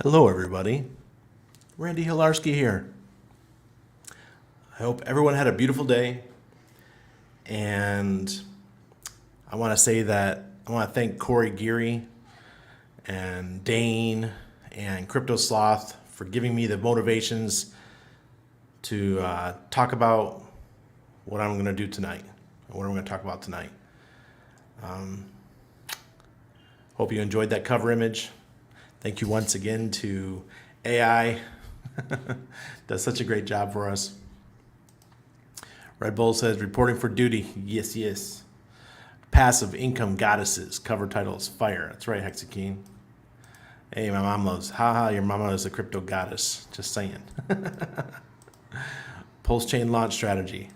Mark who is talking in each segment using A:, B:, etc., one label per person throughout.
A: Hello, everybody. Randy Hilarski here. I hope everyone had a beautiful day. And I want to thank Corey Geary and Dane and Crypto Sloth for giving me the motivations to talk about what I'm going to do tonight, what I'm going to talk about tonight. Hope you enjoyed that cover image. Thank you once again to AI. Does such a great job for us. Red Bull says, reporting for duty. Yes, yes. Passive income goddesses. Cover titles, fire. That's right, Hexakeen. Hey, my mom loves. Haha, your mama is a crypto goddess. Just saying. Pulse chain launch strategy.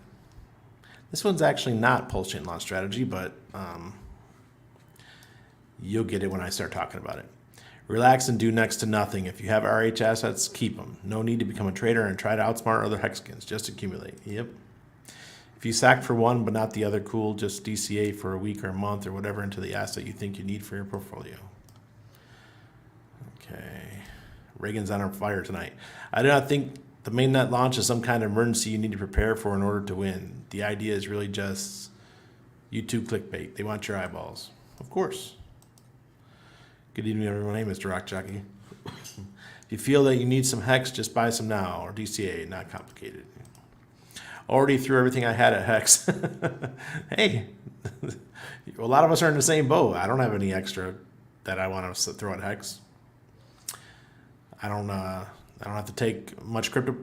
A: This one's actually not pulse chain launch strategy, but you'll get it when I start talking about it. Relax and do next to nothing. If you have RH assets, keep them. No need to become a trader and try to outsmart other hexagons. Just accumulate. Yep. If you sack for one but not the other, cool. Just DCA for a week or a month or whatever into the asset you think you need for your portfolio. Okay. Reagan's on fire tonight. I do not think the mainnet launch is some kind of emergency you need to prepare for in order to win. The idea is really just YouTube clickbait. They want your eyeballs. Of course. Good evening, everyone. Hey, Mr. Rock Jockey. If you feel that you need some Hex, just buy some now, or DCA, not complicated. Already threw everything I had at Hex. Hey, a lot of us are in the same boat. I don't have any extra that I want to throw at Hex. I don't have to take much crypto,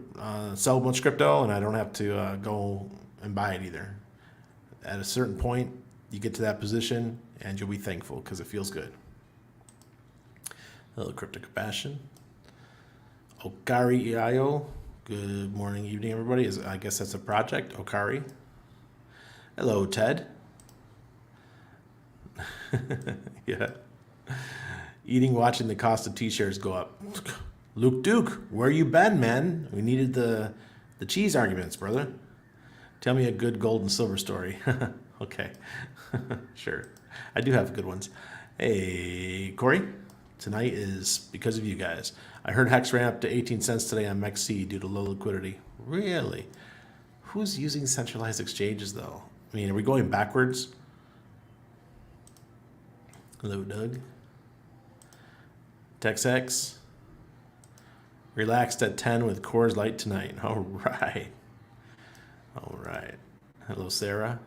A: sell much crypto, and I don't have to go and buy it either. At a certain point, you get to that position, and you'll be thankful because it feels good. Hello, Crypto Compassion. Okari EIO. Good morning, evening, everybody. I guess that's a project. Okari. Hello, Ted. Yeah. Eating, watching the cost of T-shares go up. Luke Duke, where you been, man? We needed the cheese arguments, brother. Tell me a good gold and silver story. Okay. Sure. I do have good ones. Hey, Corey. Tonight is because of you guys. I heard Hex ran up to 18 cents today on MEXC due to low liquidity. Really? Who's using centralized exchanges, though? I mean, are we going backwards? Hello, Doug. TexX. Relaxed at 10 with Coors Light tonight. All right. All right. Hello, Sarah.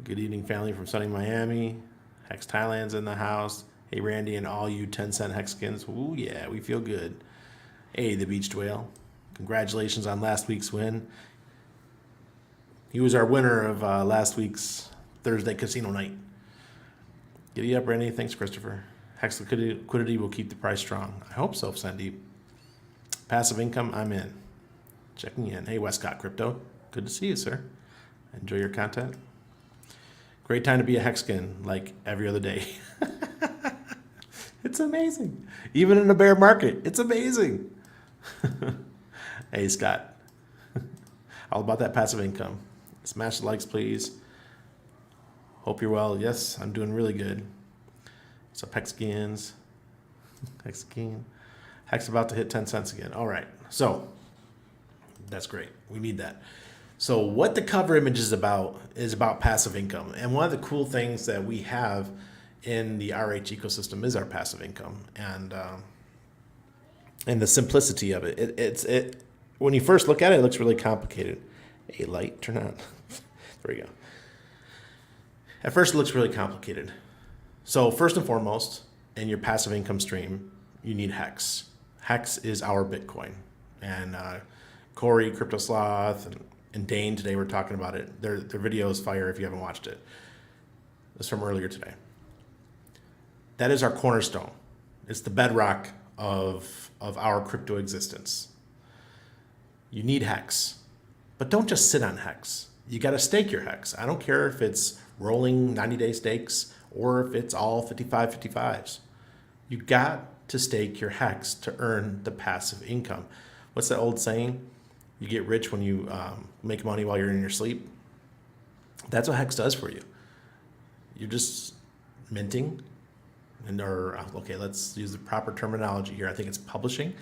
A: Good evening, family from sunny Miami. Hex Thailand's in the house. Hey, Randy, and all you 10-cent Hexagons. Ooh, yeah, we feel good. Hey, the Beached Whale. Congratulations on last week's win. He was our winner of last week's Thursday casino night. Giddy up, Randy. Thanks, Christopher. Hex liquidity will keep the price strong. I hope so, Sandeep. Passive income, I'm in. Checking in. Hey, Westcott Crypto. Good to see you, sir. Enjoy your content. Great time to be a Hexagon, like every other day. It's amazing. Even in a bear market, it's amazing. Hey, Scott. All about that passive income. Smash the likes, please. Hope you're well. Yes, I'm doing really good. So Hexagons. Hexagon. Hex about to hit 10 cents again. All right. So that's great. We need that. So what the cover image is about passive income. And one of the cool things that we have in the RH ecosystem is our passive income and the simplicity of it. It when you first look at it, it looks really complicated. Hey, light, turn on. There we go. At first, it looks really complicated. So first and foremost, in your passive income stream, you need Hex. Hex is our Bitcoin. And Corey, Crypto Sloth, and Dane today were talking about it. Their video is fire if you haven't watched it. It's from earlier today. That is our cornerstone. It's the bedrock of our crypto existence. You need Hex. But don't just sit on Hex. You got to stake your Hex. I don't care if it's rolling 90-day stakes or if it's all 55-55s. You got to stake your Hex to earn the passive income. What's that old saying? You get rich when you make money while you're in your sleep. That's what Hex does for you. You're just minting, Okay, let's use the proper terminology here. I think it's publishing,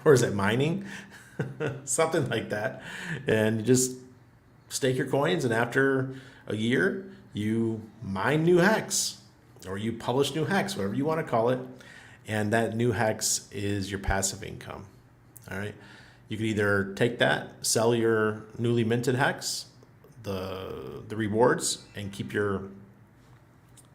A: or is it mining? Something like that. And you just stake your coins, and after a year, you mine new hex, or you publish new hex, whatever you want to call it. And that new hex is your passive income. All right. You can either take that, sell your newly minted hex, the rewards, and keep your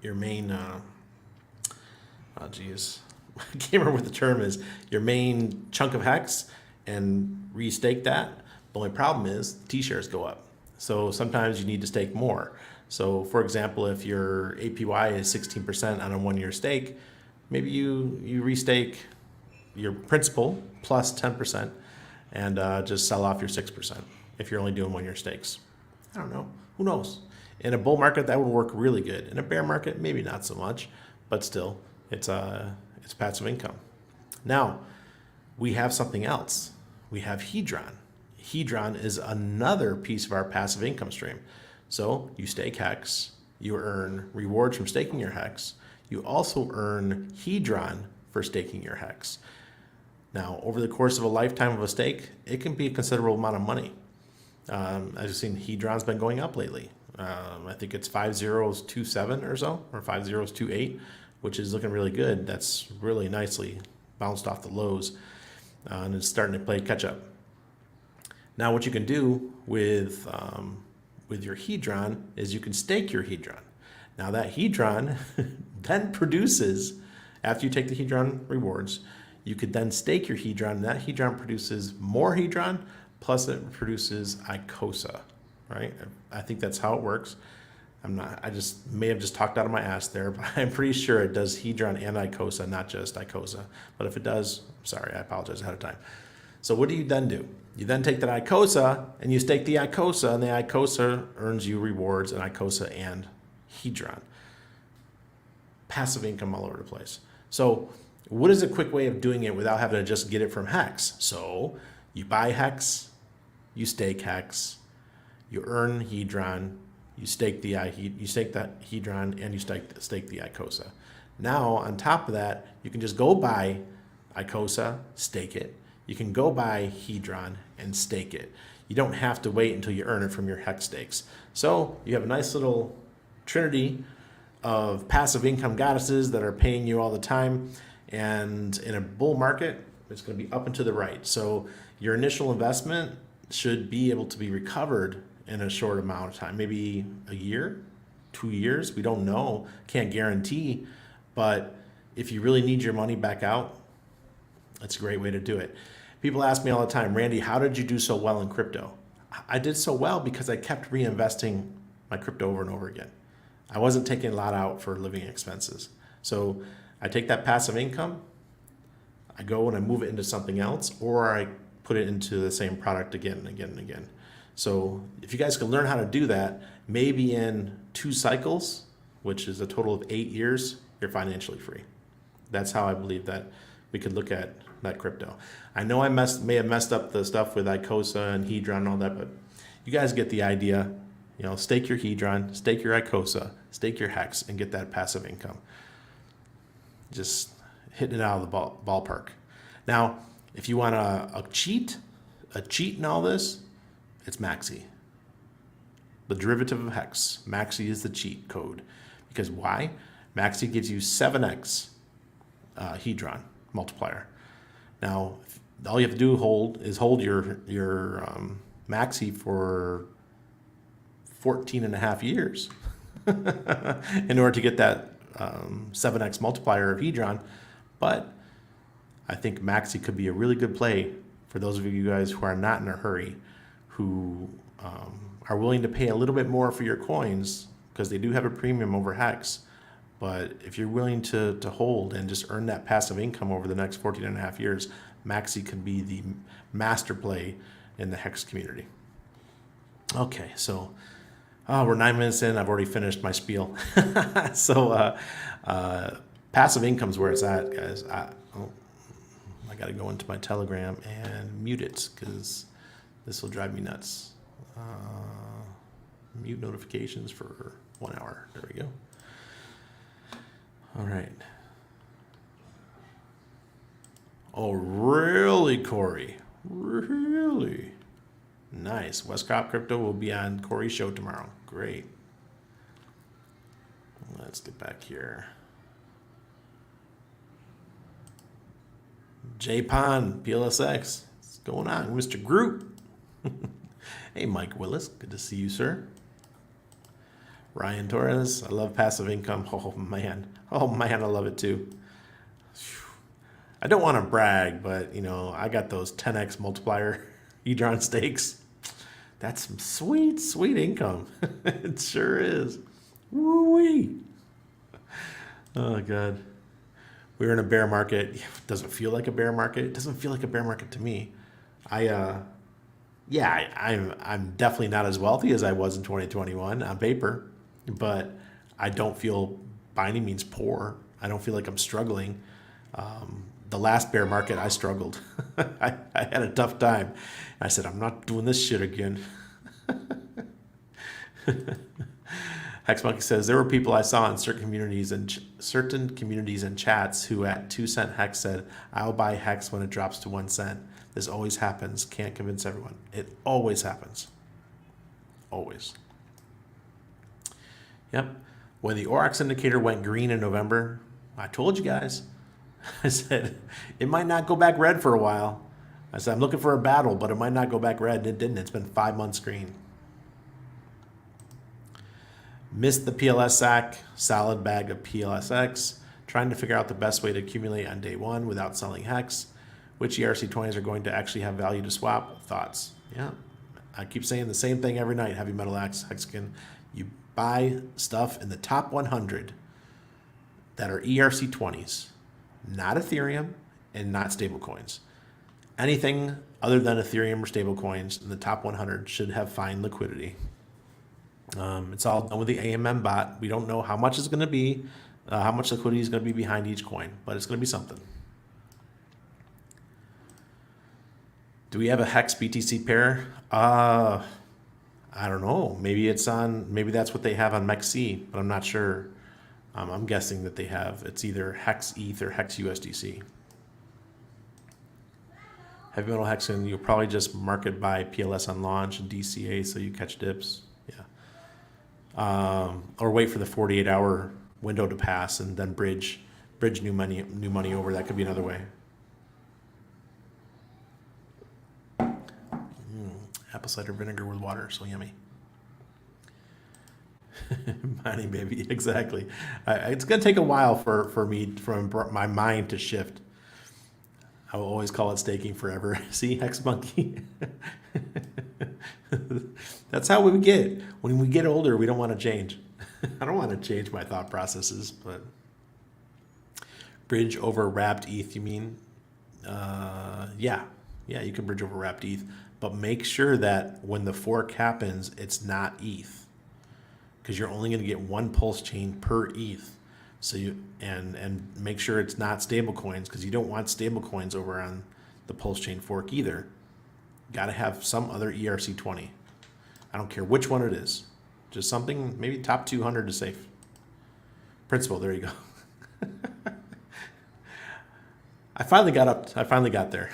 A: main oh geez, I can't remember what the term is, your main chunk of hex, and restake that. The only problem is T-shares go up. So sometimes you need to stake more. So for example, if your APY is 16% on a 1-year stake, maybe you restake your principal plus 10% and just sell off your 6% if you're only doing 1-year stakes. I don't know. Who knows? In a bull market, that would work really good. In a bear market, maybe not so much, but still, it's passive income. Now, we have something else. We have Hedron. Hedron is another piece of our passive income stream. So you stake hex, you earn rewards from staking your hex. You also earn Hedron for staking your hex. Now, over the course of a lifetime of a stake, it can be a considerable amount of money. As you've seen, Hedron's been going up lately. I think it's 5027 or so, or 5028, which is looking really good. That's really nicely bounced off the lows, and it's starting to play catch up. Now, what you can do with your Hedron is you can stake your Hedron. Now, that Hedron then produces, after you take the Hedron rewards, you could then stake your Hedron, and that Hedron produces more Hedron, plus it produces ICOSA, right? I think that's how it works. I just may have just talked out of my ass there, but I'm pretty sure it does Hedron and ICOSA, not just ICOSA. But if it does, I'm sorry, I apologize ahead of time. So what do you then do? You then take that ICOSA and you stake the ICOSA, and the ICOSA earns you rewards in ICOSA and Hedron. Passive income all over the place. So what is a quick way of doing it without having to just get it from hex? So you buy hex, you stake hex, you earn Hedron, you stake that Hedron, and you stake the ICOSA. Now, on top of that, you can just go buy ICOSA, stake it. You can go buy Hedron and stake it. You don't have to wait until you earn it from your hex stakes. So you have a nice little trinity of passive income goddesses that are paying you all the time. And in a bull market, it's going to be up and to the right. So your initial investment should be able to be recovered in a short amount of time, maybe a year, 2 years. We don't know, can't guarantee. But if you really need your money back out, that's a great way to do it. People ask me all the time, Randy, how did you do so well in crypto? I did so well because I kept reinvesting my crypto over and over again. I wasn't taking a lot out for living expenses. So I take that passive income, I go and I move it into something else, or I put it into the same product again and again and again. So if you guys can learn how to do that, maybe in 2 cycles, which is a total of 8 years, you're financially free. That's how I believe that we could look at that crypto. I know I may have messed up the stuff with ICOSA and Hedron and all that, but you guys get the idea. You know, stake your Hedron, stake your ICOSA, stake your hex, and get that passive income. Just hitting it out of the ballpark. Now, if you want a cheat in all this, it's Maxi. The derivative of hex. Maxi is the cheat code. Because why? Maxi gives you 7x Hedron multiplier. Now, all you have to do is hold your Maxi for 14 and a half years in order to get that 7x multiplier of Hedron. But I think Maxi could be a really good play for those of you guys who are not in a hurry, who are willing to pay a little bit more for your coins because they do have a premium over Hex. But if you're willing to hold and just earn that passive income over the next 14 and a half years, Maxi could be the master play in the Hex community. Okay, so we're 9 minutes in. I've already finished my spiel. So passive income is where it's at, guys. I got to go into my Telegram and mute it because this will drive me nuts. Mute notifications for 1 hour. There we go. All right. Oh, really, Corey? Really? Nice. Westcott Crypto will be on Corey's show tomorrow. Great. Let's get back here. J Pond, PLSX. What's going on, Mr. Group? Hey, Mike Willis. Good to see you, sir. Ryan Torres. I love passive income. Oh, man. Oh, man, I love it, too. I don't want to brag, but, you know, I got those 10x multiplier e-drawn stakes. That's some sweet, sweet income. It sure is. Woo-wee. Oh, God. We were in a bear market. It doesn't feel like a bear market. It doesn't feel like a bear market to me. I'm definitely not as wealthy as I was in 2021 on paper, but I don't feel by any means poor. I don't feel like I'm struggling. The last bear market, I struggled. I had a tough time. I said, I'm not doing this shit again. Hex Monkey says there were people I saw in certain communities and chats who at 2 cent Hex said, "I'll buy Hex when it drops to 1 cent." This always happens. Can't convince everyone. It always happens. Always. Yep. When the Oryx indicator went green in November, I told you guys. I said it might not go back red for a while. I said I'm looking for a battle, but it might not go back red. And it didn't. It's been 5 months green. Missed the PLS sack, solid bag of PLSX, trying to figure out the best way to accumulate on day one without selling Hex. Which ERC20s are going to actually have value to swap? Thoughts? Yeah. I keep saying the same thing every night, Heavy Metal Hexagon. You buy stuff in the top 100 that are ERC20s, not Ethereum and not stablecoins. Anything other than Ethereum or stablecoins in the top 100 should have fine liquidity. It's all done with the AMM bot. We don't know how much it's going to be, how much liquidity is going to be behind each coin, but it's going to be something. Do we have a Hex BTC pair? I don't know. Maybe that's what they have on MEXC, but I'm not sure. I'm guessing that they have, it's either Hex ETH or Hex USDC. Heavy Metal Hexagon, you'll probably just market by PLS on launch and DCA so you catch dips. Yeah. Or wait for the 48-hour window to pass and then bridge new money over. That could be another way. Apple cider vinegar with water, so yummy. Money, baby, exactly. It's gonna take a while for my mind to shift. I will always call it staking forever. See, Hex Monkey. That's how we get. When we get older, we don't want to change. I don't want to change my thought processes, but bridge over wrapped ETH, you mean? Yeah, you can bridge over wrapped ETH, but make sure that when the fork happens, it's not ETH, because you're only going to get one pulse chain per ETH. So and make sure it's not stable coins, because you don't want stable coins over on the pulse chain fork either. Got to have some other ERC20. I don't care which one it is. Just something, maybe top 200 is safe. Principal, there you go. I finally got there.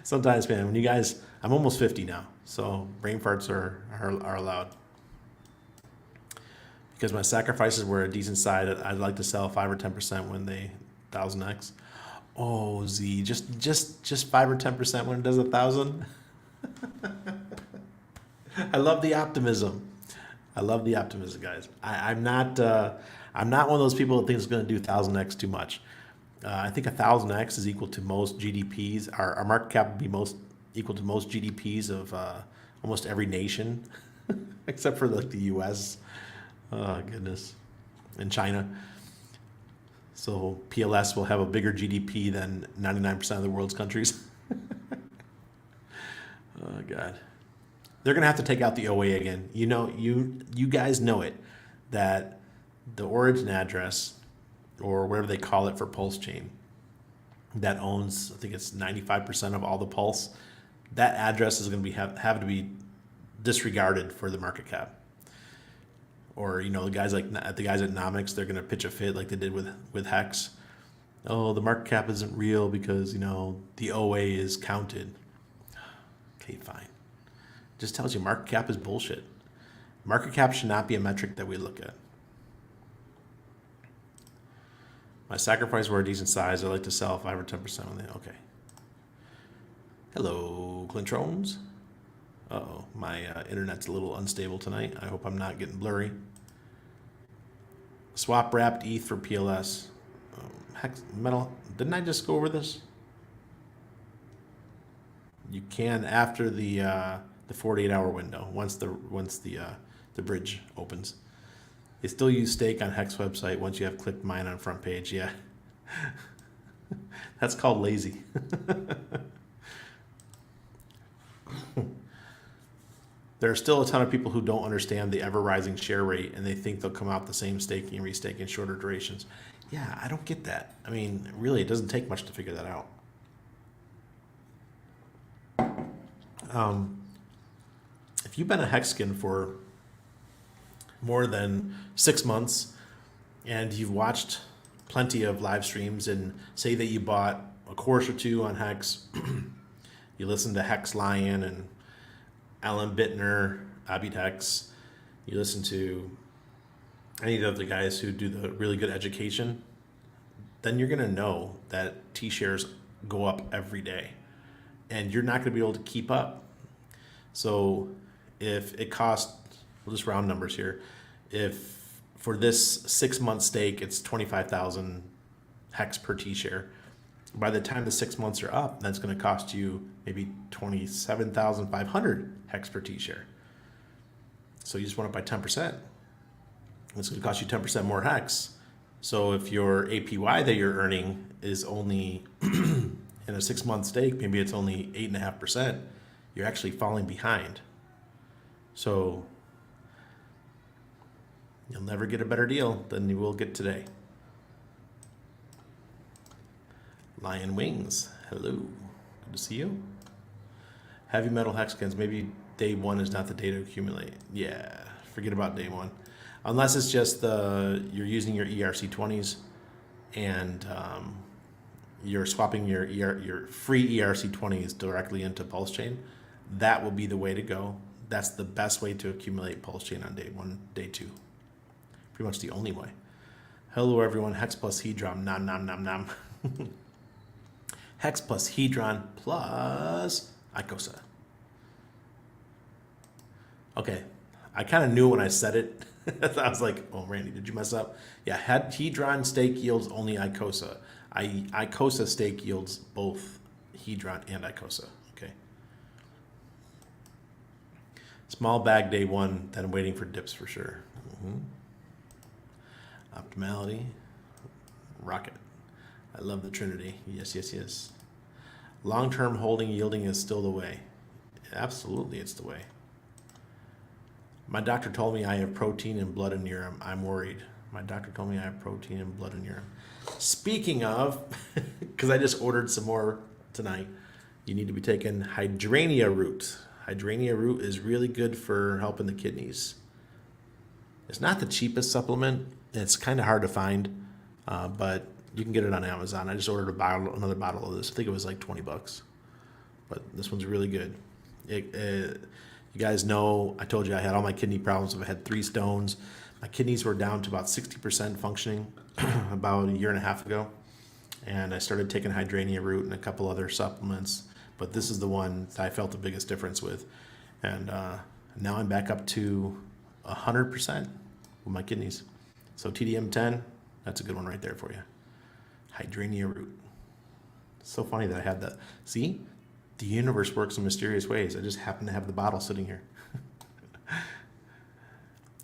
A: Sometimes, man, when you guys, I'm almost 50 now, so brain farts are allowed. Because my sacrifices were a decent side, I'd like to sell 5 or 10% when they 1000x. Oh, Z, just 5 or 10% when it does 1,000. I love the optimism. Guys. I'm not one of those people that thinks it's going to do 1000x too much. I think 1000x is equal to most GDPs. Our market cap would be equal to most GDPs of almost every nation, except for like the U.S. Oh, goodness. And China. So PLS will have a bigger GDP than 99% of the world's countries. Oh, God. They're going to have to take out the OA again. You know, you guys know it, that the origin address, or whatever they call it for Pulse Chain, that owns, I think it's 95% of all the Pulse, that address is going to have to be disregarded for the market cap. Or the guys at Nomics, they're gonna pitch a fit like they did with Hex. Oh, the market cap isn't real because the OA is counted. Okay, fine. Just tells you market cap is bullshit. Market cap should not be a metric that we look at. My sacrifice were a decent size. I like to sell 5 or 10% on the. Okay. Hello, Clintrones. Uh-oh, my internet's a little unstable tonight. I hope I'm not getting blurry. Swap wrapped ETH for PLS. Hex metal. Didn't I just go over this? You can after the 48-hour window once the bridge opens. They still use stake on Hex website once you have clicked mine on front page. Yeah, that's called lazy. There are still a ton of people who don't understand the ever-rising share rate, and they think they'll come out the same staking and restaking in shorter durations. Yeah, I don't get that. I mean, really, it doesn't take much to figure that out. If you've been a Hexkin for more than 6 months and you've watched plenty of live streams, and say that you bought a course or two on Hex, you listen to Hex Lion and Alan Bittner, Abid Hex, you listen to any of the other guys who do the really good education, then you're going to know that T-shares go up every day and you're not going to be able to keep up. So if it costs, we'll just round numbers here, if for this 6-month stake it's 25,000 Hex per T-share, by the time the 6 months are up, that's going to cost you maybe 27,500 Hex per T-share. So you just went up by 10%. It's going to cost you 10% more Hex. So if your APY that you're earning is only in a 6-month stake, maybe it's only 8.5%, you're actually falling behind. So you'll never get a better deal than you will get today. Lion Wings, hello, good to see you. Heavy metal hexagons, maybe day one is not the day to accumulate. Yeah, forget about day one. Unless it's just you're using your ERC20s and you're swapping your free ERC20s directly into Pulse Chain. That will be the way to go. That's the best way to accumulate Pulse Chain on day one, day two. Pretty much the only way. Hello everyone, Hex plus Hedron, nom nom nom nom. Hex plus Hedron plus Icosa. Okay, I kind of knew when I said it. I was like, oh, Randy, did you mess up? Yeah, Hedron stake yields only Icosa. Icosa stake yields both Hedron and Icosa. Okay. Small bag day one, then waiting for dips for sure. Optimality. Rocket. I love the Trinity. Yes, yes, yes. Long-term holding yielding is still the way. Absolutely, it's the way. My doctor told me I have protein in blood and urine. I'm worried. My doctor told me I have protein in blood and urine. Speaking of, because I just ordered some more tonight, you need to be taking hydrangea root. Hydrangea root is really good for helping the kidneys. It's not the cheapest supplement. It's kind of hard to find, but you can get it on Amazon. I just ordered another bottle of this. I think it was like $20, but this one's really good. You guys know, I told you I had all my kidney problems. I had 3 stones. My kidneys were down to about 60% functioning about a year and a half ago. And I started taking hydrangea root and a couple other supplements. But this is the one that I felt the biggest difference with. And now I'm back up to 100% with my kidneys. So TDM10, that's a good one right there for you. Hydrangea root. It's so funny that I had that. See? The universe works in mysterious ways. I just happen to have the bottle sitting here.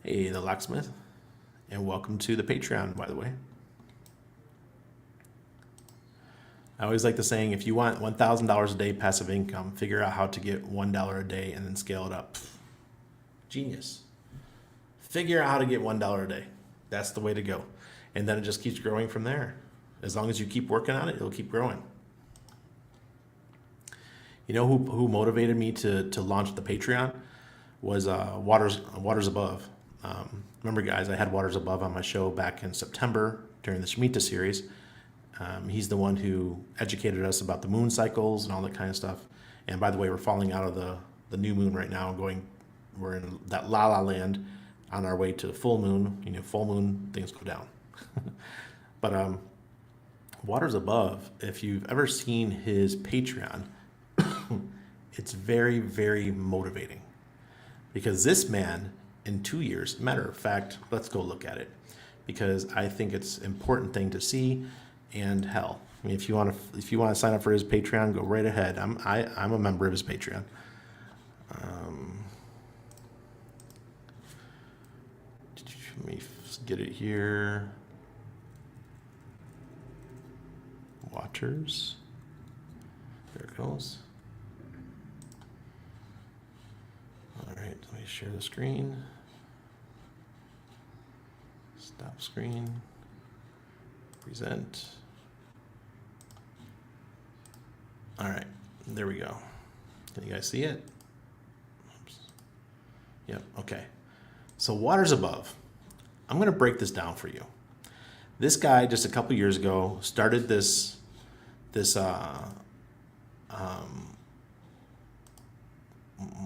A: Hey, the locksmith. And welcome to the Patreon, by the way. I always like the saying, if you want $1,000 a day passive income, figure out how to get $1 a day and then scale it up. Genius. Figure out how to get $1 a day. That's the way to go. And then it just keeps growing from there. As long as you keep working on it, it'll keep growing. You know who motivated me to launch the Patreon was Waters Above. Remember, guys, I had Waters Above on my show back in September during the Shemitah series. He's the one who educated us about the moon cycles and all that kind of stuff. And by the way, we're falling out of the new moon right now, we're in that la la land on our way to full moon. Full moon, things go down. But Waters Above, if you've ever seen his Patreon, it's very, very motivating. Because this man, in 2 years, matter of fact, let's go look at it. Because I think it's an important thing to see. And hell, I mean, if you want to sign up for his Patreon, go right ahead. I'm a member of his Patreon. Let me get it here. Waters. There it goes. All right, let me share the screen. Stop screen. Present. All right, there we go. Can you guys see it? Oops. Yep, okay. So Waters Above. I'm going to break this down for you. This guy just a couple years ago started this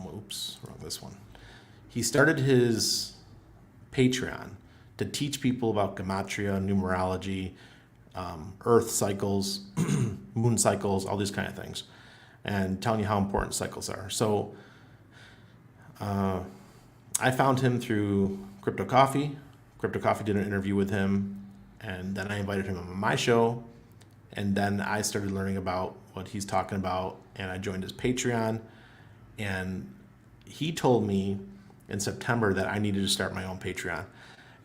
A: oops, wrong this one. He started his Patreon to teach people about gematria, numerology, earth cycles, moon cycles, all these kind of things, and telling you how important cycles are. So I found him through Crypto Coffee. Crypto Coffee did an interview with him, and then I invited him on my show, and then I started learning about what he's talking about, and I joined his Patreon, and he told me in September that I needed to start my own Patreon.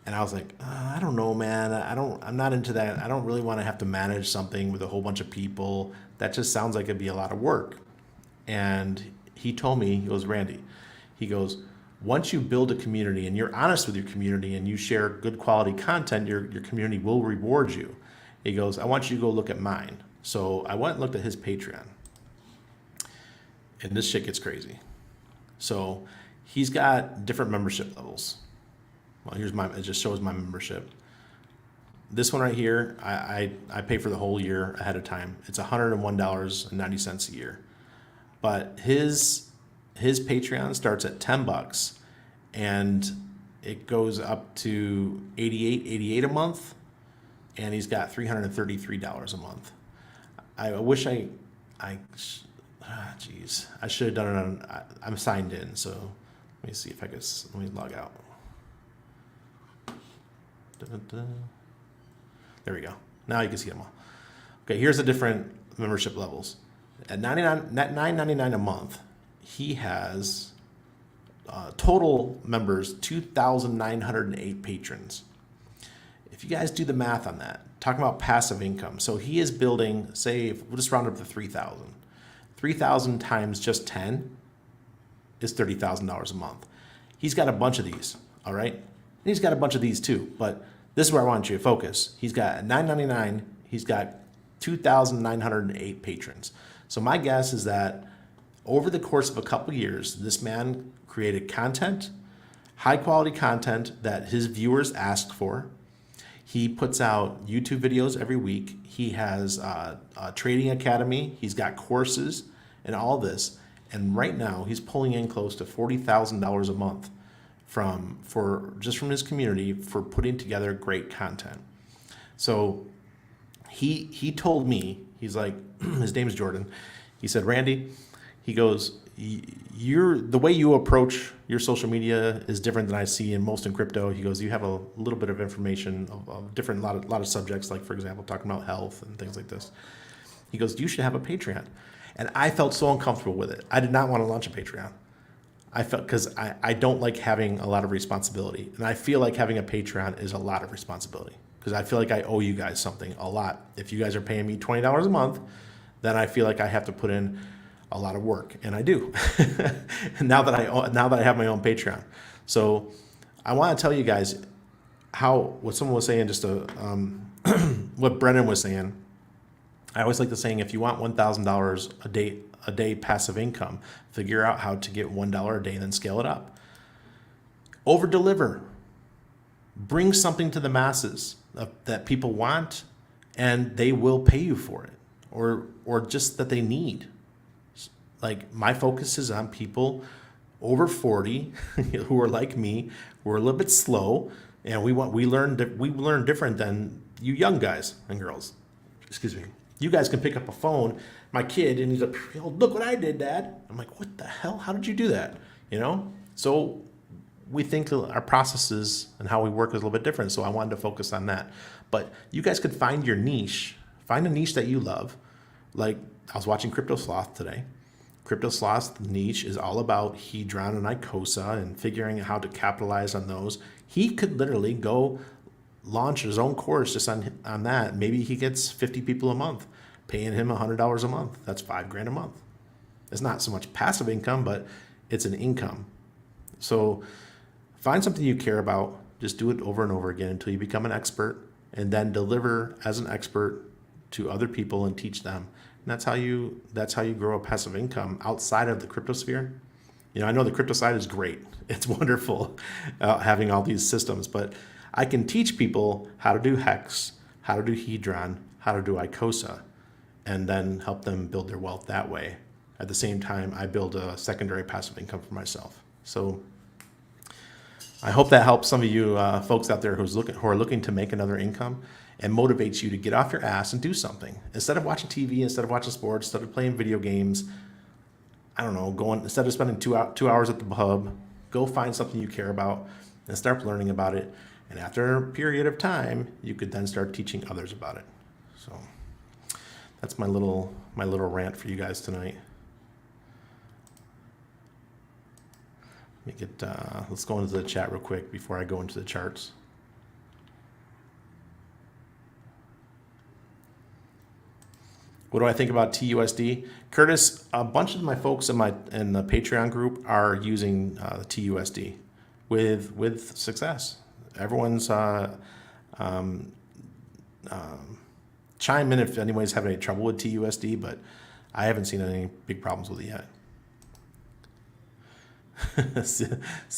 A: And I was like, I don't know, man. I'm not into that. I don't really want to have to manage something with a whole bunch of people. That just sounds like it'd be a lot of work. And he told me, he goes, Randy, he goes, once you build a community and you're honest with your community and you share good quality content, your community will reward you. He goes, I want you to go look at mine. So I went and looked at his Patreon. And this shit gets crazy. So he's got different membership levels. Well, it just shows my membership. This one right here, I pay for the whole year ahead of time. It's $101.90 a year. But his Patreon starts at $10 and it goes up to $88 a month, and he's got $333 a month. I wish I should have done it on, I'm signed in, so let me see if I could, let me log out. There we go. Now you can see them all. Okay, here's the different membership levels. At $9.99 a month, he has total members 2,908 patrons. If you guys do the math on that, talking about passive income, so he is building, say, we'll just round up to 3,000. 3,000 times just 10 is $30,000 a month. He's got a bunch of these, all right? And he's got a bunch of these too, but this is where I want you to focus. He's got $9.99, he's got 2,908 patrons. So my guess is that over the course of a couple years, this man created content, high quality content that his viewers asked for. He puts out YouTube videos every week. He has a trading academy. He's got courses and all this. And right now he's pulling in close to $40,000 a month from his community for putting together great content. So he told me, he's like, his name is Jordan. He said, Randy, he goes, the way you approach your social media is different than I see in most in crypto. He goes, you have a little bit of information of different, lot of subjects, like for example, talking about health and things like this. He goes, you should have a Patreon. And I felt so uncomfortable with it. I did not want to launch a Patreon. I felt, because I don't like having a lot of responsibility. And I feel like having a Patreon is a lot of responsibility, because I feel like I owe you guys something a lot. If you guys are paying me $20 a month, then I feel like I have to put in a lot of work, and I do. And now that I have my own Patreon, so I want to tell you guys what someone was saying, just what Brennan was saying. I always like the saying, if you want $1,000 a day passive income, figure out how to get $1 a day and then scale it up. Over deliver. Bring something to the masses that people want, and they will pay you for it, or just that they need. Like, my focus is on people over 40 who are like me, who are a little bit slow, and we learn different than you young guys and girls. Excuse me. You guys can pick up a phone. My kid, and he's like, "Oh, look what I did, Dad." I'm like, "What the hell? How did you do that?" So we think our processes and how we work is a little bit different. So I wanted to focus on that. But you guys could find your niche. Find a niche that you love. Like, I was watching Crypto Sloth today. Crypto Sloth's niche is all about Hedron and Icosa and figuring out how to capitalize on those. He could literally go launch his own course just on that. Maybe he gets 50 people a month, paying him $100 a month. That's $5,000 a month. It's not so much passive income, but it's an income. So find something you care about. Just do it over and over again until you become an expert, and then deliver as an expert to other people and teach them. And that's how you grow a passive income outside of the crypto sphere. I know the crypto side is great. It's wonderful having all these systems, but I can teach people how to do Hex, how to do Hedron, how to do Icosa, and then help them build their wealth that way. At the same time, I build a secondary passive income for myself. So I hope that helps some of you folks out there who are looking to make another income, and motivates you to get off your ass and do something. Instead of watching TV, instead of watching sports, instead of playing video games, I don't know, instead of spending 2 hours at the pub, go find something you care about and start learning about it. And after a period of time, you could then start teaching others about it. So that's my little rant for you guys tonight. Let's go into the chat real quick before I go into the charts. What do I think about TUSD? Curtis, a bunch of my folks in the Patreon group are using TUSD with success. Everyone's chime in if anybody's having any trouble with TUSD, but I haven't seen any big problems with it yet.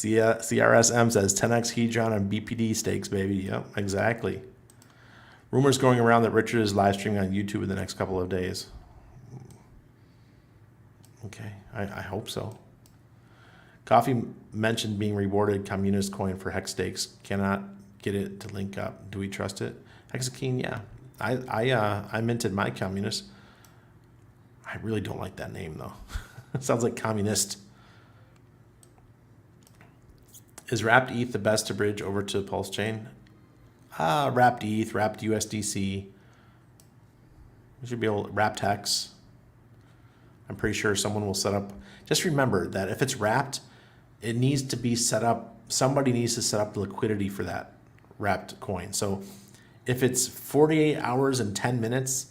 A: CRSM says 10x Hedron and BPD stakes, baby. Yep, exactly. Rumors going around that Richard is live streaming on YouTube in the next couple of days. Okay, I hope so. Coffee mentioned being rewarded communist coin for hex stakes. Cannot get it to link up. Do we trust it? Hexakine, yeah. I minted my communist. I really don't like that name though. It sounds like communist. Is wrapped ETH the best to bridge over to Pulse Chain? Wrapped ETH, wrapped USDC. We should be able to wrapped Hex. I'm pretty sure someone will set up. Just remember that if it's wrapped, it needs to be set up. Somebody needs to set up the liquidity for that wrapped coin. So if it's 48 hours and 10 minutes,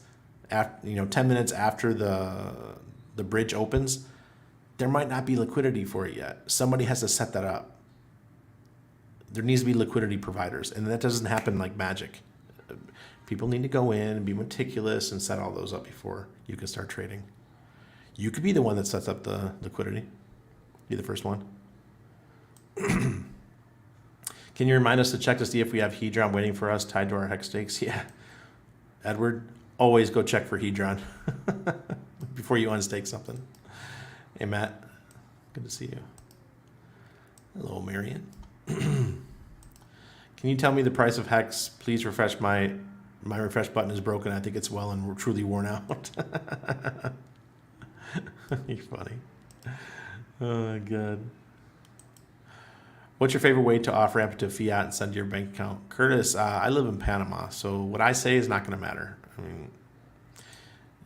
A: 10 minutes after the bridge opens, there might not be liquidity for it yet. Somebody has to set that up. There needs to be liquidity providers, and that doesn't happen like magic. People need to go in and be meticulous and set all those up before you can start trading. You could be the one that sets up the liquidity. Be the first one. Can you remind us to check to see if we have Hedron waiting for us tied to our hex stakes? Yeah. Edward, always go check for Hedron before you unstake something. Hey, Matt. Good to see you. Hello, Marion. Can you tell me the price of Hex? Please refresh my refresh button is broken. I think it's well and truly worn out. You're funny. Oh, God. What's your favorite way to off ramp to fiat and send to your bank account? Curtis, I live in Panama, so what I say is not going to matter. I mean,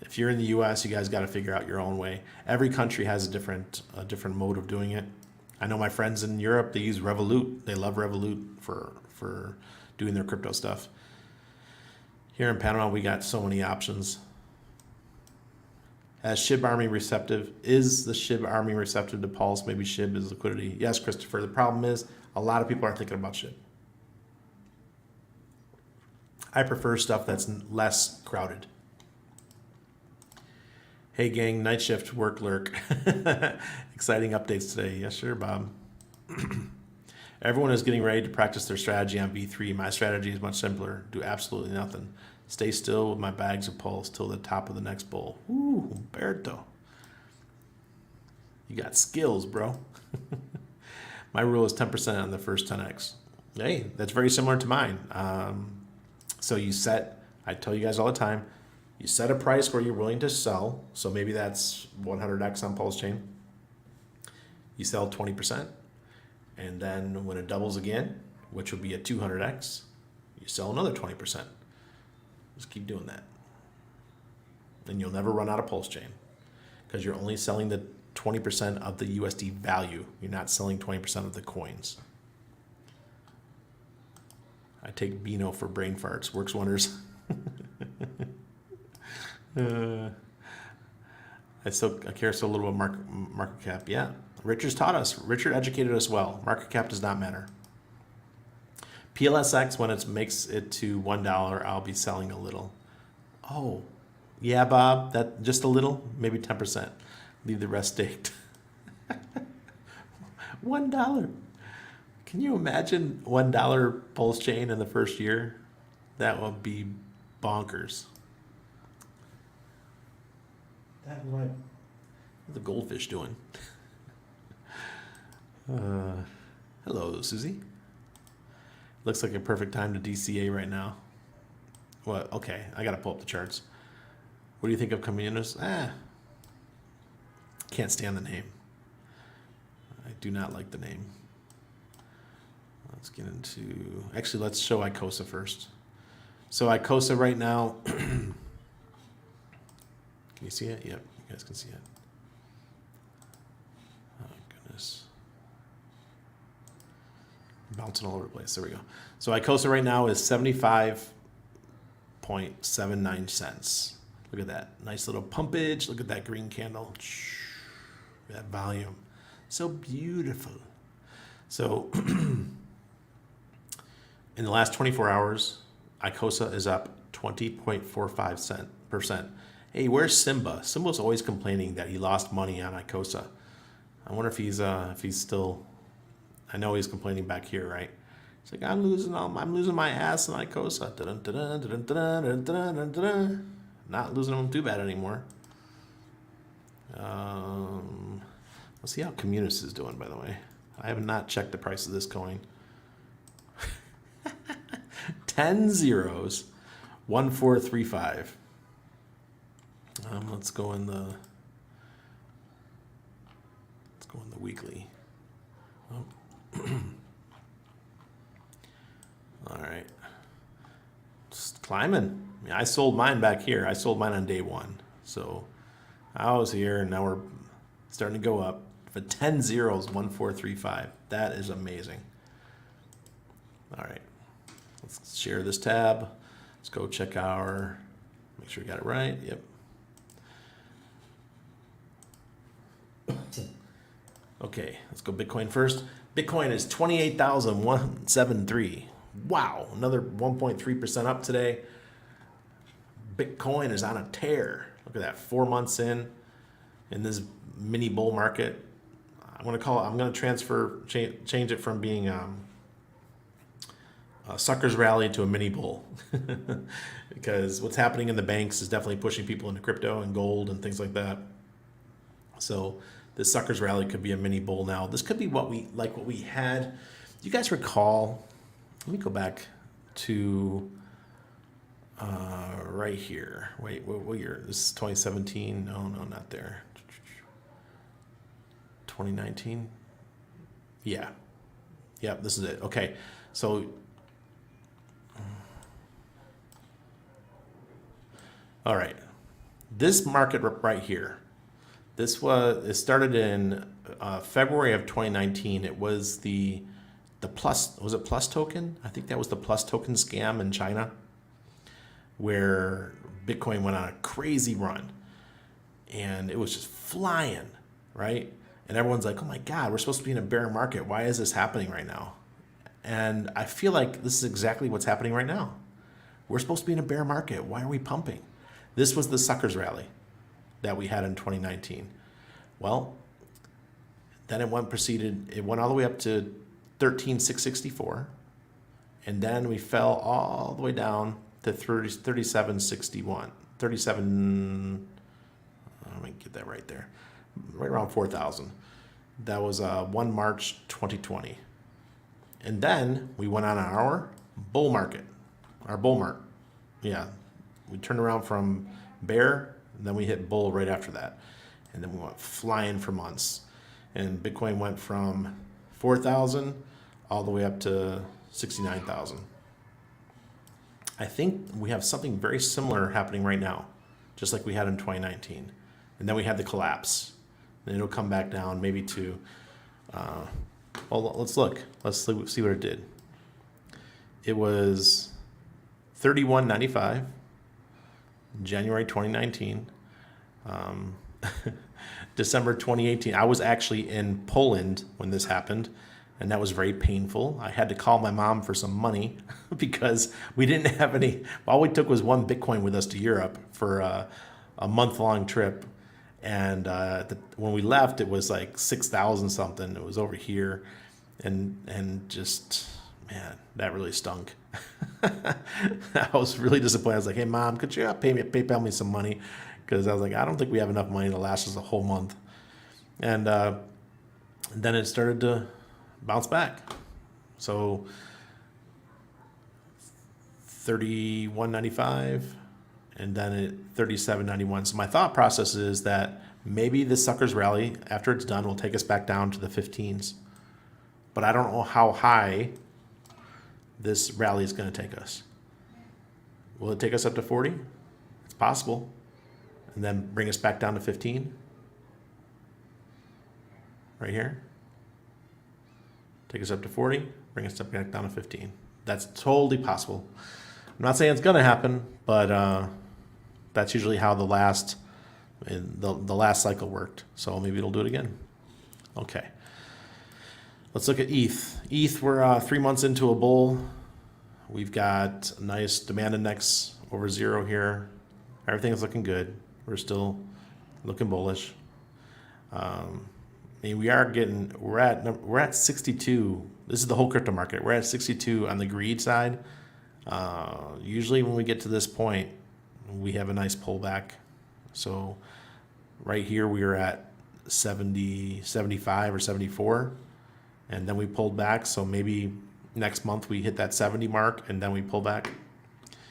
A: if you're in the U.S., you guys got to figure out your own way. Every country has a different mode of doing it. I know my friends in Europe, they use Revolut. They love Revolut for doing their crypto stuff. Here in Panama, we got so many options. As SHIB Army receptive, is the SHIB Army receptive to Pulse? Maybe SHIB is liquidity. Yes, Christopher. The problem is a lot of people aren't thinking about SHIB. I prefer stuff that's less crowded. Hey gang, night shift work lurk. Exciting updates today. Yes, sir, Bob. Everyone is getting ready to practice their strategy on V3. My strategy is much simpler. Do absolutely nothing. Stay still with my bags of pulse till the top of the next bull. Ooh, Umberto. You got skills, bro. My rule is 10% on the first 10x. Hey, that's very similar to mine. So you set, I tell you guys all the time, you set a price where you're willing to sell. So maybe that's 100x on Pulse Chain. You sell 20%. And then when it doubles again, which will be a 200x, you sell another 20%. Just keep doing that. And you'll never run out of Pulse Chain because you're only selling the 20% of the USD value. You're not selling 20% of the coins. I take Beano for brain farts. Works wonders. I care so little about market cap. Yeah, Richard's taught us. Richard educated us well. Market cap does not matter. PLSX, when it makes it to $1, I'll be selling a little. Oh, yeah, Bob, that just a little, maybe 10%. Leave the rest staked. $1. Can you imagine $1 Pulse Chain in the first year? That would be bonkers. That what? What's the goldfish doing? Hello, Susie. Looks like a perfect time to DCA right now. What? Okay, I gotta pull up the charts. What do you think of Communis? Can't stand the name. I do not like the name. Let's get into... Actually, let's show Icosa first. So Icosa right now... Can you see it? Yep, you guys can see it. Oh, goodness. Bouncing all over the place. There we go. So Icosa right now is 75.79 cents. Look at that. Nice little pumpage. Look at that green candle. That volume. So beautiful. So in the last 24 hours, Icosa is up 20.45%. Hey, where's Simba? Simba's always complaining that he lost money on Icosa. I wonder if he's still... I know he's complaining back here, right? He's like, I'm losing my ass in Icosa. Not losing them too bad anymore. Let's see how Communis is doing, by the way. I have not checked the price of this coin. 10 zeros, 1435. Let's go in the weekly. Oh. All right, just climbing. I sold mine back here. I sold mine on day one, so I was here, and now we're starting to go up. For 10 zeros, 1435. That is amazing. All right, let's share this tab. Let's go check our. Make sure we got it right. Yep. Okay, let's go Bitcoin first. Bitcoin is 28,173. Wow, another 1.3% up today. Bitcoin is on a tear. Look at that, 4 months in this mini bull market. I'm going to change it from being a sucker's rally to a mini bull. Because what's happening in the banks is definitely pushing people into crypto and gold and things like that. So this sucker's rally could be a mini bull now. This could be what we had. Do you guys recall? Let me go back to right here. Wait, what year? This is 2017. No, not there. 2019. Yeah. Yep, this is it. Okay. So all right. This market right here. It started in February of 2019. It was the Plus, was it Plus token? I think that was the Plus token scam in China, where Bitcoin went on a crazy run and it was just flying, right? And everyone's like, oh my God, we're supposed to be in a bear market. Why is this happening right now? And I feel like this is exactly what's happening right now. We're supposed to be in a bear market. Why are we pumping? This was the suckers rally that we had in 2019. Well, then it went all the way up to 13,664. And then we fell all the way down to 37.61. 37, let me get that right there. Right around 4,000. That was 1 March 2020. And then we went on our bull market, our bull mark. Yeah, we turned around from bear, and then we hit bull right after that. And then we went flying for months. And Bitcoin went from 4,000 all the way up to 69,000. I think we have something very similar happening right now, just like we had in 2019. And then we had the collapse. And it'll come back down maybe to, well, let's look. Let's see what it did. It was 31.95, January 2019. December 2018. I was actually in Poland when this happened, and that was very painful. I had to call my mom for some money because we didn't have any. All we took was 1 Bitcoin with us to Europe for a month-long trip. And when we left, it was like 6,000 something. It was over here, and just, man, that really stunk. I was really disappointed. I was like, "Hey, Mom, could you PayPal me some money?" Because I was like, "I don't think we have enough money to last us a whole month." And then it started to bounce back. So 31.95. And then at 37.91. So my thought process is that maybe this sucker's rally, after it's done, will take us back down to the 15s. But I don't know how high this rally is going to take us. Will it take us up to 40? It's possible. And then bring us back down to 15? Right here? Take us up to 40, bring us back down to 15. That's totally possible. I'm not saying it's going to happen, but that's usually how the last cycle worked. So maybe it'll do it again. Okay. Let's look at ETH. ETH, we're 3 months into a bull. We've got a nice demand index over 0 here. Everything is looking good. We're still looking bullish. I mean, we're at 62. This is the whole crypto market. We're at 62 on the greed side. Usually when we get to this point, we have a nice pullback. So right here we are at 70, 75 or 74, and then we pulled back. So maybe next month we hit that 70 mark and then we pull back,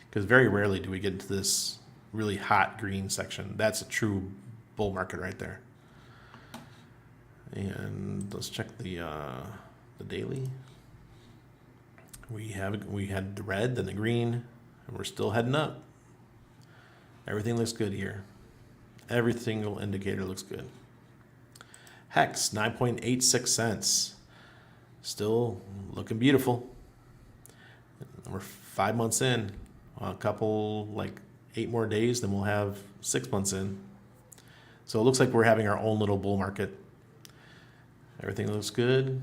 A: because very rarely do we get into this really hot green section. That's a true bull market right there. And let's check the daily. We had the red, then the green, and we're still heading up. Everything looks good here. Every single indicator looks good. Hex, 9.86 cents. Still looking beautiful. We're 5 months in. A couple, like 8 more days, then we'll have 6 months in. So it looks like we're having our own little bull market. Everything looks good.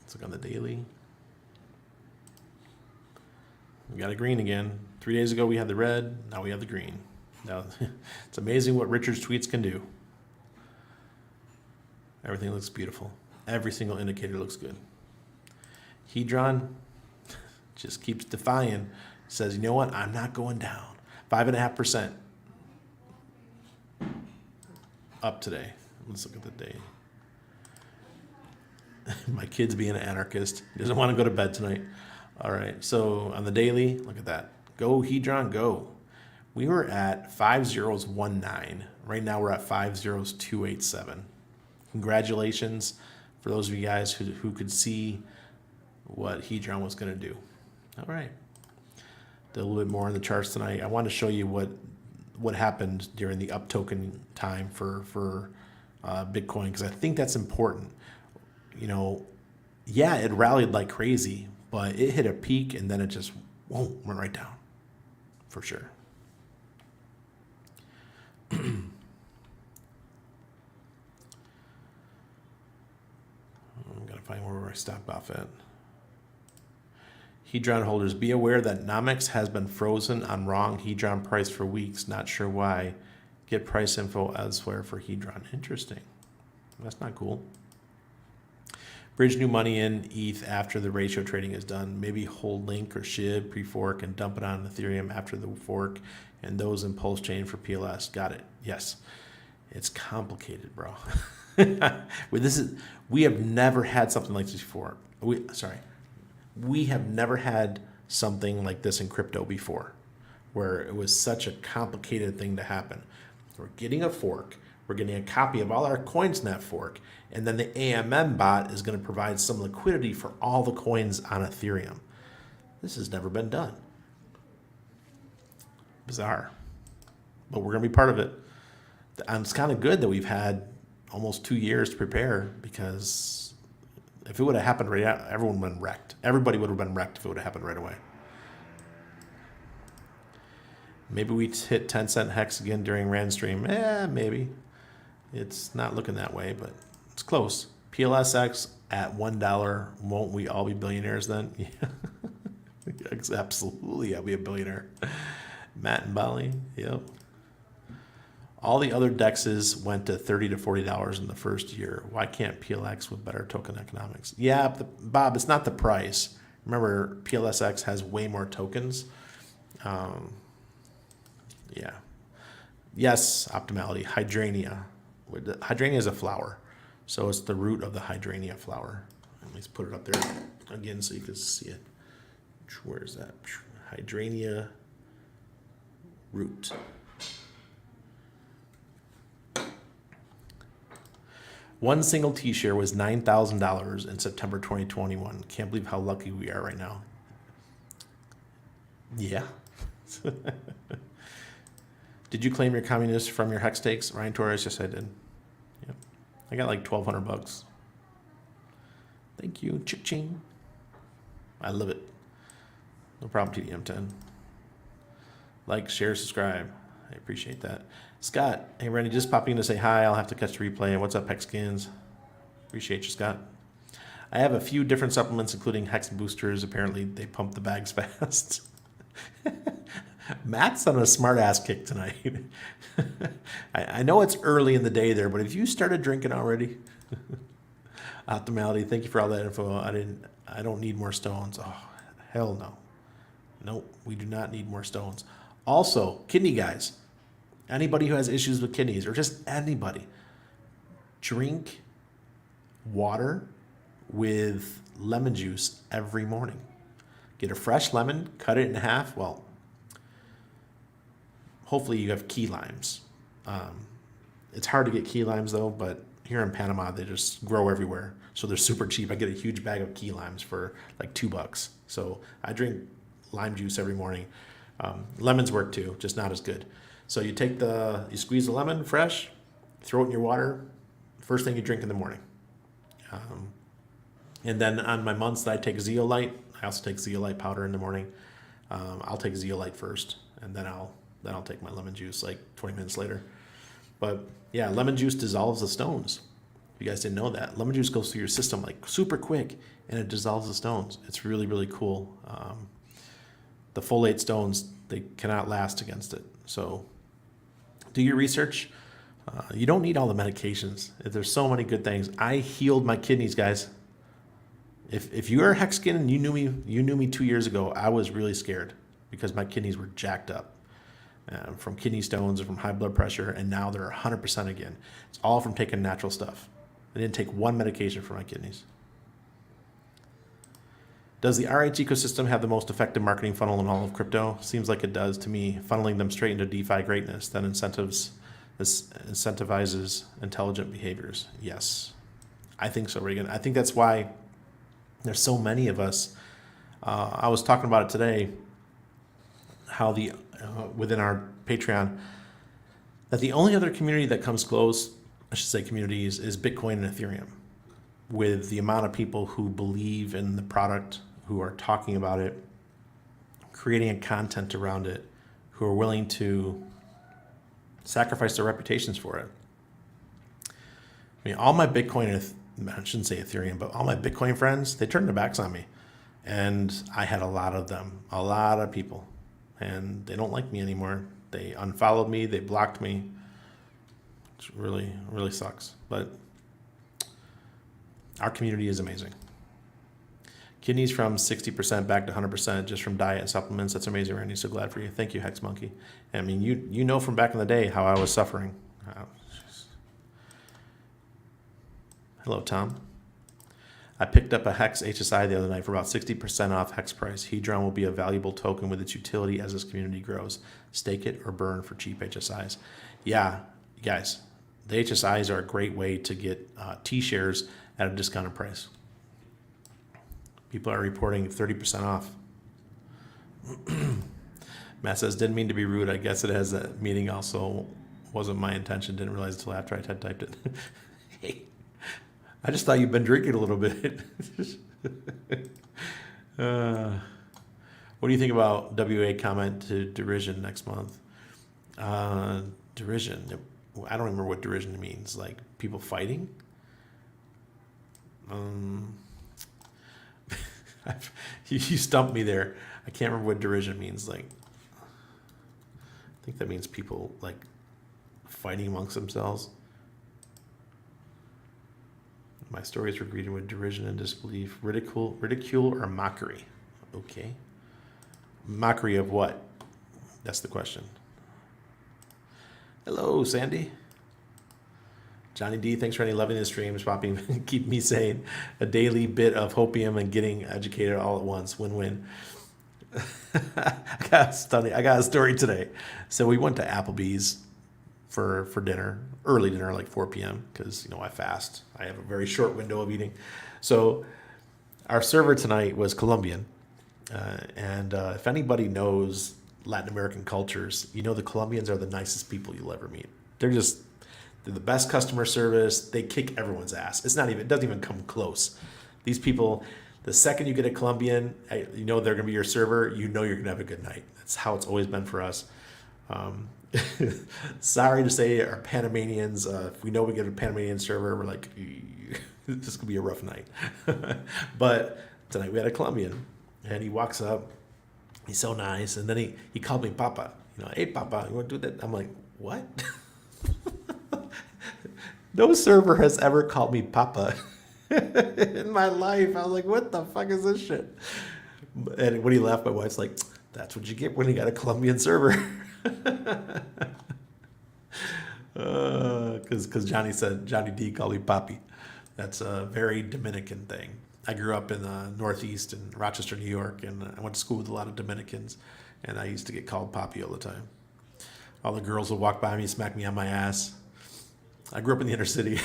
A: Let's look on the daily. We got a green again. 3 days ago we had the red, now we have the green. Now, it's amazing what Richard's tweets can do. Everything looks beautiful. Every single indicator looks good. Hedron just keeps defying. Says, you know what? I'm not going down. 5.5% up today. Let's look at the day. My kid's being an anarchist. He doesn't want to go to bed tonight. All right. So on the daily, look at that. Go, Hedron, go. We were at 5019. Right now we're at 50287. Congratulations for those of you guys who could see what Hedron was going to do. All right. Did a little bit more on the charts tonight. I want to show you what happened during the up token time for Bitcoin, because I think that's important. You know, yeah, it rallied like crazy, but it hit a peak and then it just went right down for sure. I'm going to find where I stopped off at. Hedron holders, be aware that Nomics has been frozen on wrong Hedron price for weeks. Not sure why. Get price info elsewhere for Hedron. Interesting. That's not cool. Bridge new money in ETH after the ratio trading is done. Maybe hold Link or SHIB pre-fork and dump it on Ethereum after the fork, and those in Pulse Chain for PLS. Got it. Yes. It's complicated, bro. We have never had something like this before. We have never had something like this in crypto before, where it was such a complicated thing to happen. We're getting a fork. We're getting a copy of all our coins in that fork, and then the AMM bot is going to provide some liquidity for all the coins on Ethereum. This has never been done. Bizarre. But we're going to be part of it. And it's kind of good that we've had almost 2 years to prepare, because if it would have happened right now, everyone would have been wrecked. Everybody would have been wrecked if it would have happened right away. Maybe we hit 10-cent hex again during Rand stream. Maybe. It's not looking that way, but it's close. PLSX at $1. Won't we all be billionaires then? Yeah. Absolutely, I'll be a billionaire. Matt and Bali, yep. All the other dexes went to $30 to $40 in the first year. Why can't PLX with better token economics? Yeah, Bob, it's not the price. Remember, PLSX has way more tokens. Yeah. Yes, optimality. Hydrangea. Hydrangea is a flower. So it's the root of the hydrangea flower. Let me put it up there again so you can see it. Where is that? Hydrangea root. One single T-share was $9,000 in September 2021. Can't believe how lucky we are right now. Yeah. Did you claim your communist from your hex stakes, Ryan Torres? Yes, I did. Yep. I got like $1,200. Thank you. Cha-ching. I love it. No problem, TDM10. Like, share, subscribe. I appreciate that. Scott, hey Randy, just popping in to say hi. I'll have to catch the replay. What's up, Hexkins? Appreciate you, Scott. I have a few different supplements, including Hex boosters. Apparently, they pump the bags fast. Matt's on a smart ass kick tonight. I know it's early in the day there, but have you started drinking already? Optimality, thank you for all that info. I don't need more stones. Oh, hell no. Nope, we do not need more stones. Also, kidney guys, anybody who has issues with kidneys, or just anybody, drink water with lemon juice every morning. Get a fresh lemon, cut it in half. Well, hopefully you have key limes. It's hard to get key limes though, but here in Panama, they just grow everywhere. So they're super cheap. I get a huge bag of key limes for like $2. So I drink lime juice every morning. Lemons work too, just not as good. So you squeeze the lemon fresh, throw it in your water, first thing you drink in the morning. And then on my months that I take zeolite, I also take zeolite powder in the morning. I'll take zeolite first, and then I'll take my lemon juice like 20 minutes later. But yeah, lemon juice dissolves the stones. If you guys didn't know that, lemon juice goes through your system like super quick, and it dissolves the stones. It's really, really cool. The folate stones, they cannot last against it. So do your research. You don't need all the medications. There's so many good things. I healed my kidneys, guys. If you are Hexkin and you knew me 2 years ago, I was really scared because my kidneys were jacked up from kidney stones and from high blood pressure, and now they're 100% again. It's all from taking natural stuff. I didn't take one medication for my kidneys. Does the RH ecosystem have the most effective marketing funnel in all of crypto? Seems like it does to me, funneling them straight into DeFi greatness that incentivizes intelligent behaviors. Yes, I think so, Reagan. I think that's why there's so many of us. I was talking about it today, how within our Patreon, that the only other community that comes close, I should say communities, is Bitcoin and Ethereum, with the amount of people who believe in the product, who are talking about it, creating a content around it, who are willing to sacrifice their reputations for it. I mean, all my Bitcoin, I shouldn't say Ethereum, but all my Bitcoin friends, they turned their backs on me. And I had a lot of them, a lot of people, and they don't like me anymore. They unfollowed me, they blocked me. It really, really sucks. But Our community is amazing. Kidneys from 60% back to 100% just from diet and supplements. That's amazing, Randy. So glad for you. Thank you, Hex Monkey. I mean, you know from back in the day how I was suffering. Hello, Tom. I picked up a Hex HSI the other night for about 60% off Hex price. Hedron will be a valuable token with its utility as this community grows. Stake it or burn for cheap HSIs. Yeah, guys, the HSIs are a great way to get T-shares at a discounted price. People are reporting 30% off. Matt says, didn't mean to be rude. I guess it has a meaning also. Wasn't my intention. Didn't realize until after I had typed it. Hey, I just thought you'd been drinking a little bit. What do you think about WA comment to derision next month? Derision. I don't remember what derision means. Like people fighting? You stumped me there. I can't remember what derision means. Like, I think that means people like fighting amongst themselves. My stories were greeted with derision and disbelief, ridicule, or mockery. Okay. Mockery of what? That's the question. Hello, Sandy. Johnny D, thanks for any loving the streams, popping, keep me sane. A daily bit of hopium and getting educated all at once. Win-win. I got a story today. So we went to Applebee's for dinner, early dinner, like 4 p.m. because, I fast. I have a very short window of eating. So our server tonight was Colombian. And if anybody knows Latin American cultures, the Colombians are the nicest people you'll ever meet. They're the best customer service. They kick everyone's ass. It doesn't even come close. These people, the second you get a Colombian, they're going to be your server, you're going to have a good night. That's how it's always been for us. Sorry to say, our Panamanians, if we know we get a Panamanian server, we're like, this is going to be a rough night. But tonight we had a Colombian, and he walks up. He's so nice. And then he called me Papa. Hey, Papa, you want to do that? I'm like, what? No server has ever called me Papa in my life. I was like, what the fuck is this shit? And when he left, my wife's like, that's what you get when you got a Colombian server. Because Johnny D called me Papi. That's a very Dominican thing. I grew up in the Northeast in Rochester, New York, and I went to school with a lot of Dominicans, and I used to get called Papi all the time. All the girls would walk by me, smack me on my ass. I grew up in the inner city.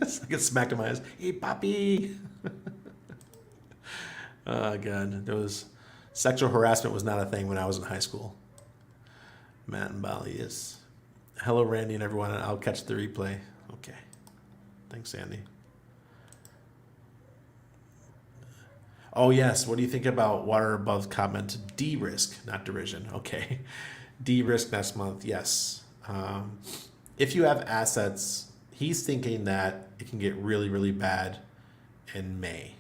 A: So I get smacked in my ass. Hey, Papi! Oh, God. Sexual harassment was not a thing when I was in high school. Matt and Bali, yes. Hello, Randy and everyone. I'll catch the replay. Okay. Thanks, Sandy. Oh, yes. What do you think about Water Above comment? De-risk, not derision. Okay. De-risk next month. Yes. If you have assets, he's thinking that it can get really, really bad in May,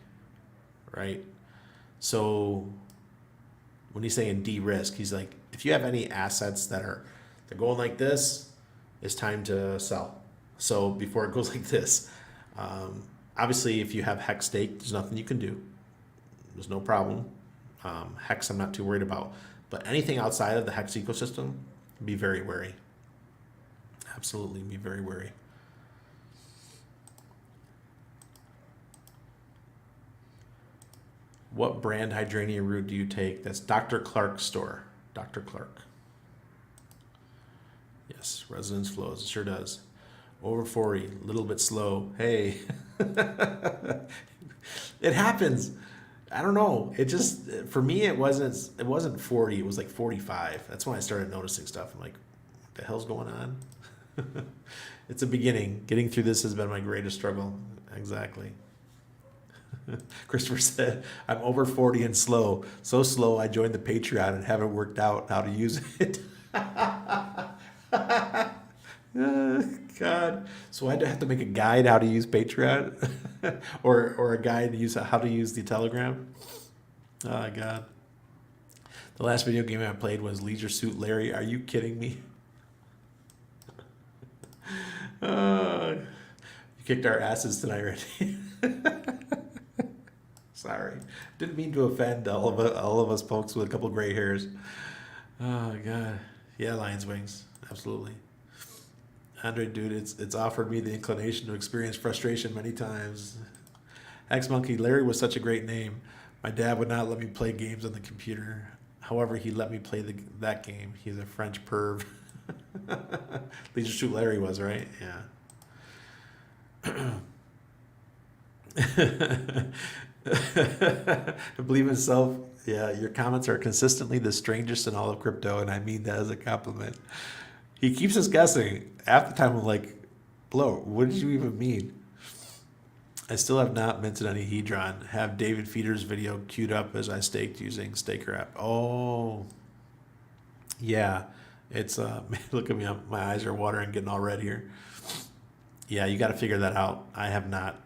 A: right? So when he's saying de-risk, he's like, if you have any assets they're going like this, it's time to sell. So before it goes like this, obviously if you have Hex stake, there's nothing you can do. There's no problem. Hex I'm not too worried about. But anything outside of the Hex ecosystem, be very wary. Absolutely be very wary. What brand hydrangea root do you take? That's Dr. Clark's store. Dr. Clark. Yes, resonance flows. It sure does. Over 40, a little bit slow. Hey. It happens. I don't know. It just, for me, it wasn't 40. It was like 45. That's when I started noticing stuff. I'm like, what the hell's going on? It's a beginning. Getting through this has been my greatest struggle. Exactly. Christopher said, I'm over 40 and slow. So slow I joined the Patreon and haven't worked out how to use it. God. So I have to make a guide how to use Patreon or a guide to use how to use the Telegram. Oh, God. The last video game I played was Leisure Suit Larry. Are you kidding me? You kicked our asses tonight, Randy. Sorry, didn't mean to offend all of us folks with a couple gray hairs. Oh god, yeah, lion's wings, absolutely. Andre, dude, it's offered me the inclination to experience frustration many times. X Monkey, Larry was such a great name. My dad would not let me play games on the computer. However, he let me play that game. He's a French perv. Leisure Suit Larry was, right? Yeah. Believe in self. Yeah, your comments are consistently the strangest in all of crypto, and I mean that as a compliment. He keeps us guessing. Half the time, I'm like, Blow, what did you even mean? I still have not minted any Hedron. Have David Feeder's video queued up as I staked using Staker app. Oh, yeah. It's look at me. My eyes are watering, getting all red here. Yeah, you got to figure that out. I have not.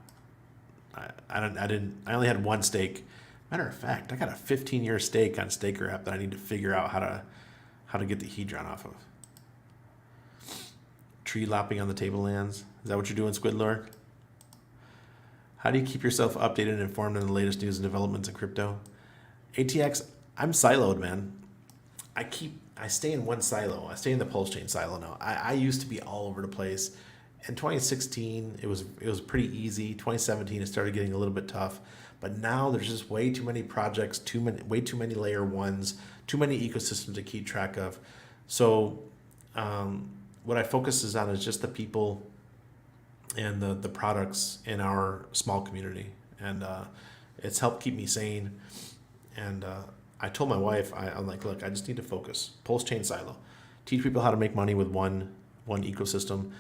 A: I don't. I didn't. I only had one stake. Matter of fact, I got a 15-year stake on Staker app that I need to figure out how to get the Hedron off of. Tree lopping on the tablelands. Is that what you're doing, Squidlord? How do you keep yourself updated and informed on the latest news and developments in crypto? ATX, I'm siloed, man. I stay in one silo. I stay in the Pulse Chain silo now. I used to be all over the place. In 2016, it was pretty easy. 2017, it started getting a little bit tough. But now there's just way too many projects, way too many layer ones, too many ecosystems to keep track of. So what I focus is on is just the people and the products in our small community, and it's helped keep me sane. And I told my wife, I'm like, look, I just need to focus. Pulse Chain silo, teach people how to make money with one ecosystem.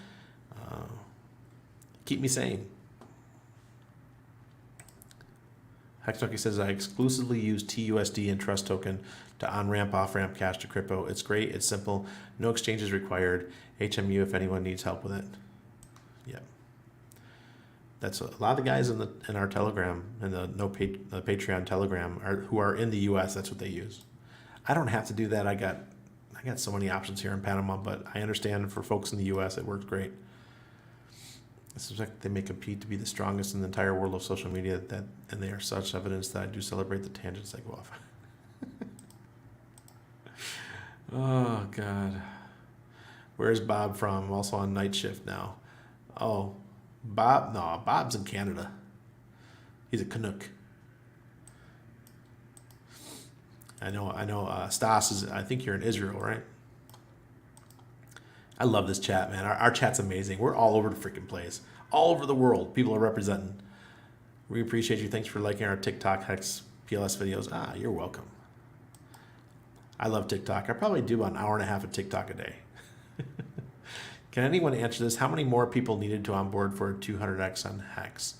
A: Keep me sane. Hexnucky says I exclusively use TUSD and Trust Token to on-ramp, off-ramp cash to crypto. It's great. It's simple. No exchanges required. HMU if anyone needs help with it. Yep. That's a lot of the guys in our Telegram and the Patreon Telegram who are in the U.S. That's what they use. I don't have to do that. I got so many options here in Panama, but I understand for folks in the U.S. it works great. It seems like they may compete to be the strongest in the entire world of social media, and they are such evidence that I do celebrate the tangents they go off. Oh God, where's Bob from? I'm also on night shift now. Oh. Bob's in Canada. He's a Canuck. I know. Stas is. I think you're in Israel, right? I love this chat, man. Our chat's amazing. We're all over the freaking place, all over the world. People are representing. We appreciate you. Thanks for liking our TikTok Hex PLS videos. You're welcome. I love TikTok. I probably do about an hour and a half of TikTok a day. Can anyone answer this? How many more people needed to onboard for a 200x on Hex?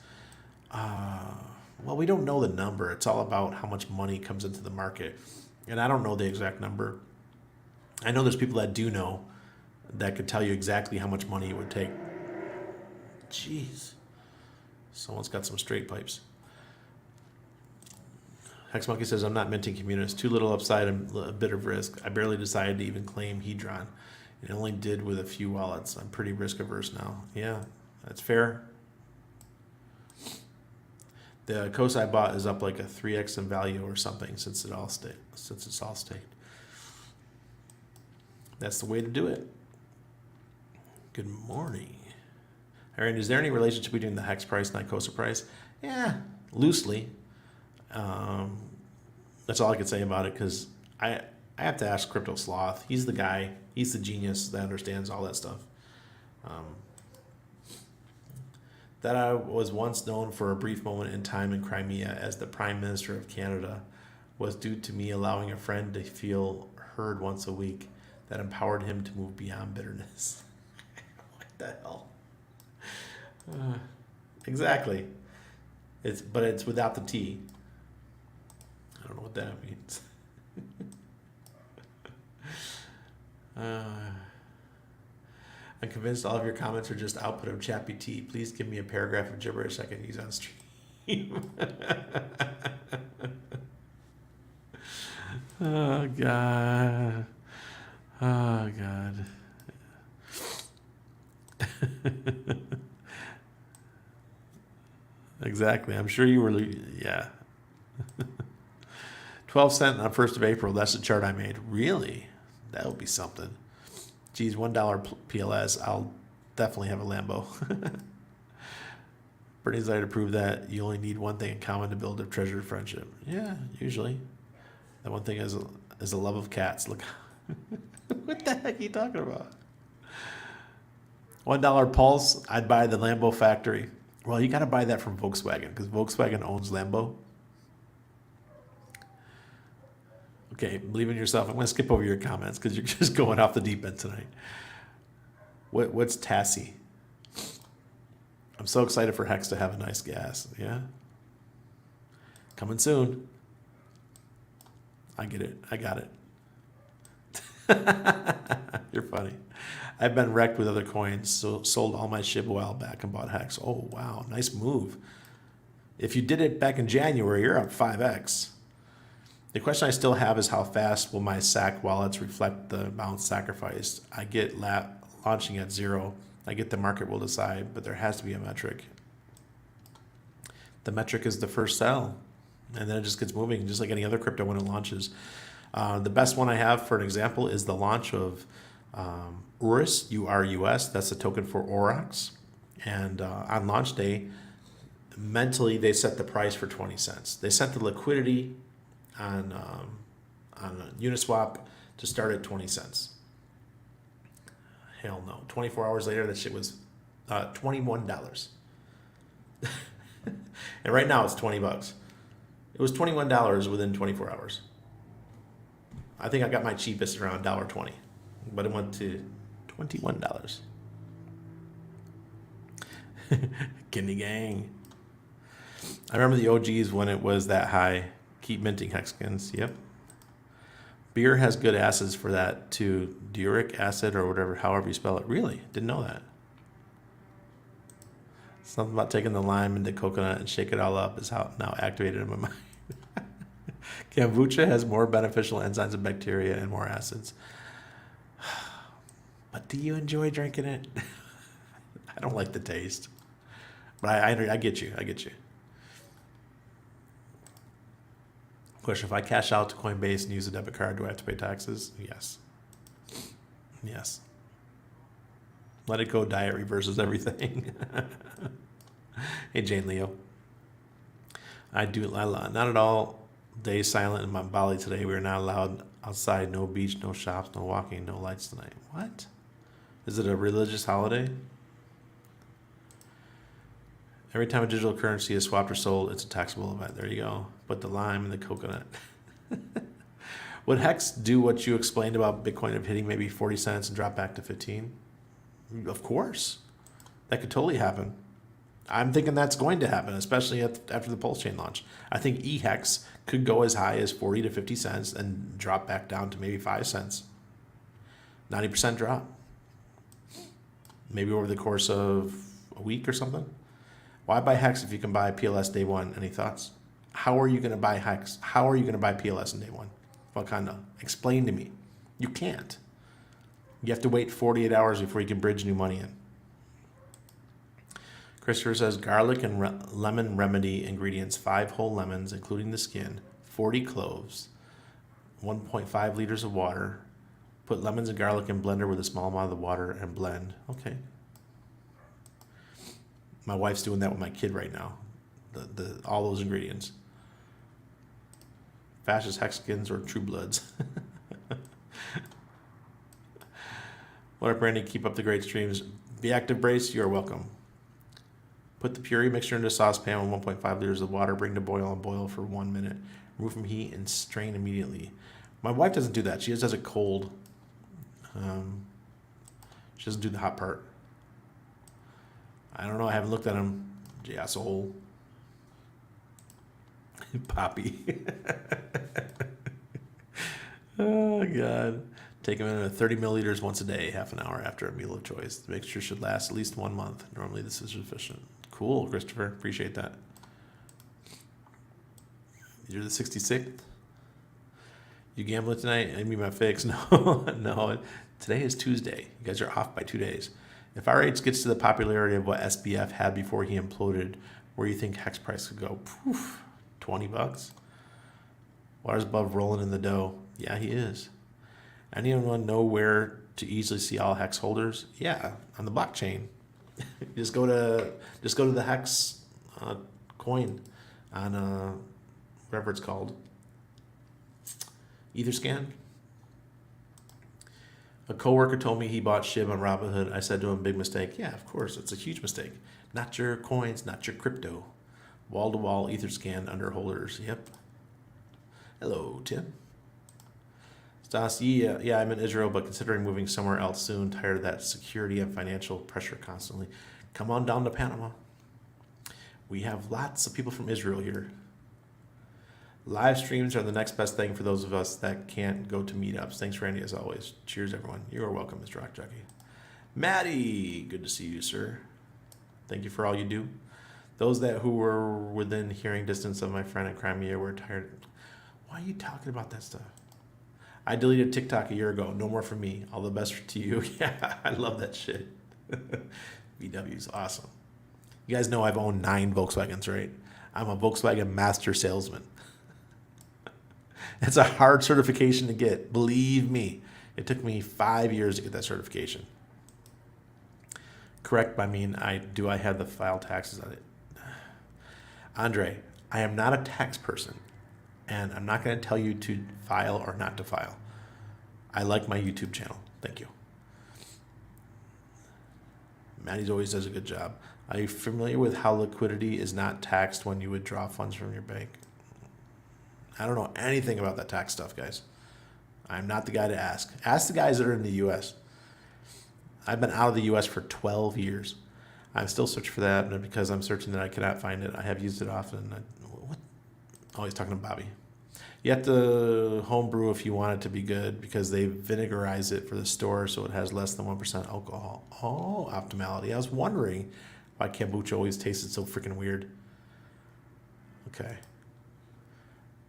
A: Well, we don't know the number. It's all about how much money comes into the market. And I don't know the exact number. I know there's people that do know that could tell you exactly how much money it would take. Jeez. Someone's got some straight pipes. Hex Monkey says, I'm not minting communists. Too little upside and a bit of risk. I barely decided to even claim Hedron. It only did with a few wallets. I'm pretty risk averse now. Yeah, that's fair. The COS I bought is up like a 3x in value or something since it's all staked. That's the way to do it. Good morning. All right, is there any relationship between the Hex price and the COSA price? Yeah, loosely. That's all I can say about it because I have to ask Crypto Sloth. He's the guy. He's the genius that understands all that stuff. That I was once known for a brief moment in time in Crimea as the Prime Minister of Canada was due to me allowing a friend to feel heard once a week that empowered him to move beyond bitterness. What the hell? Exactly. But it's without the T. I don't know what that means. I'm convinced all of your comments are just output of ChatGPT. Please give me a paragraph of gibberish I can use on stream. Oh, God. Oh, God. Exactly. I'm sure you were, yeah. 12 cent on 1st of April. That's the chart I made. Really? That would be something. Geez, $1 PLS. I'll definitely have a Lambo. Bernie's there to prove that you only need one thing in common to build a treasured friendship. Yeah, usually. That one thing is a love of cats. Look, what the heck are you talking about? $1 Pulse. I'd buy the Lambo factory. Well, you got to buy that from Volkswagen because Volkswagen owns Lambo. Okay, believe in yourself. I'm going to skip over your comments because you're just going off the deep end tonight. What's Tassie? I'm so excited for Hex to have a nice gas. Yeah? Coming soon. I get it. I got it. You're funny. I've been wrecked with other coins, so sold all my SHIB a while back and bought Hex. Oh, wow. Nice move. If you did it back in January, you're up 5x. The question I still have is how fast will my SAC wallets reflect the amount sacrificed? I get launching at 0. I get the market will decide, but there has to be a metric. The metric is the first sell, and then it just gets moving, just like any other crypto when it launches. The best one I have, for an example, is the launch of URUS, URUS. That's the token for Aurochs. And on launch day, mentally, they set the price for 20 cents. They set the liquidity on Uniswap to start at 20 cents. Hell no. 24 hours later, that shit was $21. And right now it's $20. It was $21 within 24 hours. I think I got my cheapest around $1.20, but it went to $21. Kidney gang. I remember the OGs when it was that high. Keep minting hexagons. Yep. Beer has good acids for that too. Diuric acid or whatever, however you spell it. Really? Didn't know that. Something about taking the lime into coconut and shake it all up is how now activated in my mind. Kombucha has more beneficial enzymes and bacteria and more acids. But do you enjoy drinking it? I don't like the taste. But I get you. I get you. Question, if I cash out to Coinbase and use a debit card, do I have to pay taxes? Yes. Yes. Let it go diet reverses everything. Hey, Jane Leo. Not at all day silent in my Bali today. We are not allowed outside. No beach, no shops, no walking, no lights tonight. What? Is it a religious holiday? Every time a digital currency is swapped or sold, it's a taxable event. There you go. Put the lime in the coconut. Would Hex do what you explained about Bitcoin of hitting maybe 40 cents and drop back to 15? Of course. That could totally happen. I'm thinking that's going to happen, especially after the Pulse Chain launch. I think eHex could go as high as 40 to 50 cents and drop back down to maybe 5 cents. 90% drop. Maybe over the course of a week or something. Why buy Hex if you can buy PLS day one? Any thoughts? How are you going to buy Hex? How are you going to buy PLS in day one? Wakanda, explain to me. You can't. You have to wait 48 hours before you can bridge new money in. Christopher says garlic and lemon remedy ingredients: 5 whole lemons, including the skin, 40 cloves, 1.5 liters of water. Put lemons and garlic in blender with a small amount of the water and blend. Okay. My wife's doing that with my kid right now. All those ingredients. Fascist hexagons or true bloods. What up, Brandy? Keep up the great streams. Be active, Brace. You are welcome. Put the puree mixture into a saucepan with 1.5 liters of water. Bring to boil and boil for 1 minute. Remove from heat and strain immediately. My wife doesn't do that. She just does it cold. She doesn't do the hot part. I don't know. I haven't looked at him. Asshole. Poppy. Oh, God. Take a minute of 30 milliliters once a day, half an hour after a meal of choice. The mixture should last at least 1 month. Normally, this is sufficient. Cool, Christopher. Appreciate that. You're the 66th? You gambling tonight? I mean, my fix. No, no. Today is Tuesday. You guys are off by 2 days. If RH gets to the popularity of what SBF had before he imploded, Where do you think hex price could go? Poof, $20. Water's above rolling in the dough. Yeah, he is. Anyone know where to easily see all hex holders? Yeah, on the blockchain. just go to the hex coin on whatever it's called. Etherscan. A coworker told me he bought SHIB on Robinhood. I said to him, big mistake. Yeah, of course, it's a huge mistake. Not your coins, not your crypto. Wall-to-wall Etherscan under holders. Yep. Hello, Tim. Stas, yeah, I'm in Israel, but considering moving somewhere else soon. Tired of that security and financial pressure constantly. Come on down to Panama. We have lots of people from Israel here. Live streams are the next best thing for those of us that can't go to meetups. Thanks, Randy, as always. Cheers, everyone. You are welcome, Mr. Rock Jockey. Maddie, good to see you, sir. Thank you for all you do. Those who were within hearing distance of my friend in Crimea were tired. Why are you talking about that stuff? I deleted TikTok a year ago. No more from me. All the best to you. Yeah, I love that shit. VW's awesome. You guys know I've owned 9 Volkswagens, right? I'm a Volkswagen master salesman. It's a hard certification to get. Believe me. It took me 5 years to get that certification. Correct by mean do I have the file taxes on it? Andre, I am not a tax person, and I'm not going to tell you to file or not to file. I like my YouTube channel. Thank you. Maddie's always does a good job. Are you familiar with how liquidity is not taxed when you withdraw funds from your bank? I don't know anything about that tax stuff, guys. I'm not the guy to ask. Ask the guys that are in the U.S. I've been out of the U.S. for 12 years. I'm still searching for that, and because I'm searching that I cannot find it. I have used it often. What? Oh, he's talking to Bobby. You have to homebrew if you want it to be good because they vinegarize it for the store so it has less than 1% alcohol. Oh, optimality. I was wondering why kombucha always tasted so freaking weird. Okay.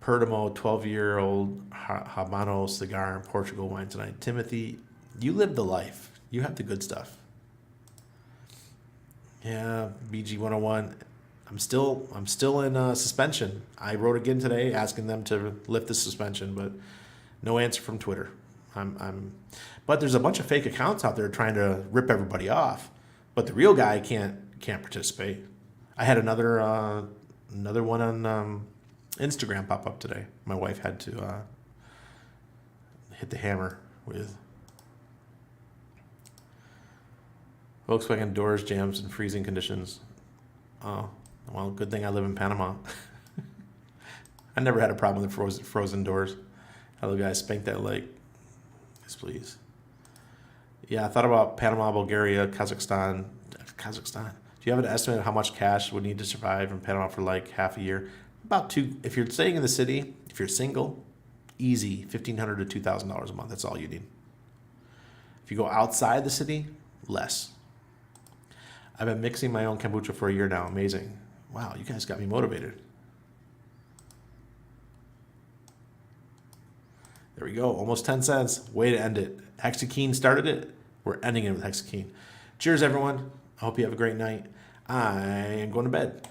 A: Perdomo, 12-year-old Habano cigar in Portugal wine tonight. Timothy, you live the life. You have the good stuff. Yeah, BG 101. I'm still in suspension. I wrote again today asking them to lift the suspension, but no answer from Twitter. But there's a bunch of fake accounts out there trying to rip everybody off. But the real guy can't participate. I had another one on Instagram pop up today. My wife had to hit the hammer with. Volkswagen doors jams in freezing conditions. Oh, well, good thing I live in Panama. I never had a problem with frozen doors. Hello, guys. Spank that leg. Yes, please. Yeah, I thought about Panama, Bulgaria, Kazakhstan. Do you have an estimate of how much cash would need to survive in Panama for like half a year? About two. If you're staying in the city, if you're single, easy, $1,500 to $2,000 a month. That's all you need. If you go outside the city, less. I've been mixing my own kombucha for a year now. Amazing. Wow, you guys got me motivated. There we go. Almost 10 cents. Way to end it. Hexakeen started it. We're ending it with Hexakeen. Cheers, everyone. I hope you have a great night. I am going to bed.